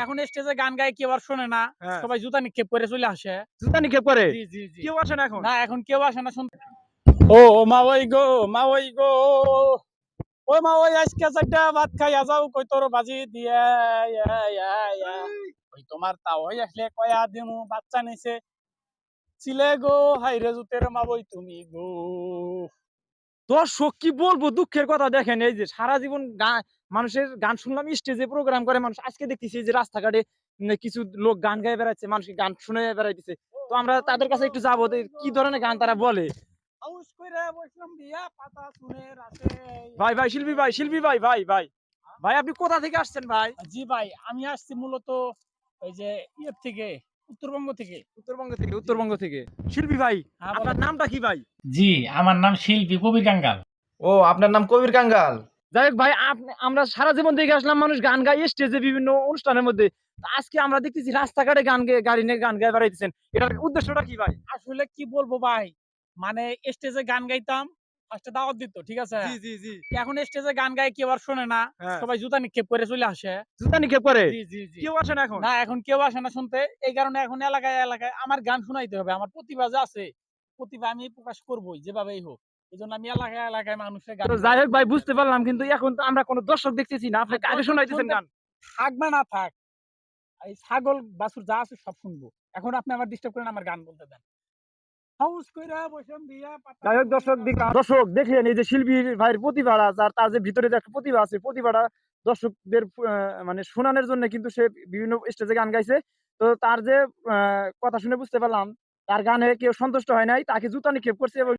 এখন স্টেজে গান গায় কেউ আর শোনে না, হ্যাঁ। সবাই জুতা নিক্ষেপ করে চলে আসে। জুতা নিক্ষেপ করে? জি জি জি। কেউ আসে না এখন? না এখন কেউ আসে না শুনতে। ও মা ওই গো, মা ওই গো, ও মা ওই আজকে চারটা ভাত খাইয়া যাও কই তোর বাজি দিয়ে ওই তোমার তা ওই আসলে কয়া দিমু বাচ্চা নিছে ছিলে গো হাইরে জুতের মা ওই তুমি গো। দর্শক কি বলবো দুঃখের কথা, দেখেন এই যে সারা জীবন মানুষের গান শুনলাম, স্টেজে প্রোগ্রাম করে মানুষ, আজকে দেখতেছি এই যে রাস্তাঘাটে কিছু লোক গান গায়ে বেড়াচ্ছে, মানুষকে গান শুনে বেড়াইতেছে। তো আমরা তাদের কাছে একটু যাবো, তো কি ধরনের গান তারা বলে। হাউস কইরা বসলাম দিয়া পাতা শুনে রাতে। ভাই ভাই শিল্পী ভাই, শিল্পী ভাই, ভাই ভাই ভাই আপনি কোথা থেকে আসছেন ভাই? জি ভাই আমি আসছি মূলত ওই যে ইয়ের থেকে, উত্তরবঙ্গ থেকে। উত্তরবঙ্গ থেকে? উত্তরবঙ্গ থেকে। শিল্পী ভাই, হ্যাঁ আপনার বলেন। নামটা কি ভাই? জি, আমার নাম শিল্পী কবির কাঙ্গাল। ও আপনার নাম কবির কাঙ্গাল। যাই হোক ভাই, আমরা সারা জীবন দেখে আসলাম মানুষ গান গায় স্টেজে বিভিন্ন অনুষ্ঠানের মধ্যে। তো আজকে আমরা দেখতেছি রাস্তাঘাটে গান গেয়ে, গাড়ি নিয়ে গান গায়ে বেড়াইতেছেন, এটার উদ্দেশ্যটা কি ভাই? আসলে কি বলবো ভাই, মানে স্টেজে গান গাইতাম, ফার্স্টে দাওয়াত দিত, ঠিক আছে। জি জি জি। এখন স্টেজে গান গায় কেউ আর শোনে না, হ্যাঁ। সবাই জুতা নিক্ষেপ করে চলে আসে। জুতা নিক্ষেপ করে? জি জি জি। কেউ আসে না এখন? না এখন কেউ আসে না শুনতে, এই কারণে এখন এলাকায় এলাকায় আমার গান শোনাইতে হবে। আমার প্রতিভা যে আছে, প্রতিভা আমি প্রকাশ করবোই যেভাবেই হোক। এই জন্য আমি এলাকায় এলাকায় মানুষের গান তো যাই হোক ভাই, বুঝতে পারলাম, কিন্তু এখন তো আমরা কোনো দর্শক দেখতেছি না, আপনি কাকে শোনাইতেছেন গান? থাক বা না থাক, এই ছাগল বাছুর যা আছে সব শুনবো। এখন আপনি আমার ডিস্টার্ব করেন, আমার গান বলতে দেন। হাউস কইরা বসলাম দিয়া পাতা যাই হোক দর্শক দেখলেন এই যে শিল্পীর ভাইয়ের প্রতিভাটা, তার যে ভিতরে যে একটা প্রতিভা আছে, প্রতিভাটা দর্শকদের মানে শোনানোর জন্য কিন্তু সে বিভিন্ন স্টেজে গান গাইছে। তো তার যে কথা শুনে বুঝতে পারলাম তার গানে কেউ সন্তুষ্ট হয় নাই, তাকে জুতা নিক্ষেপ করছে এবং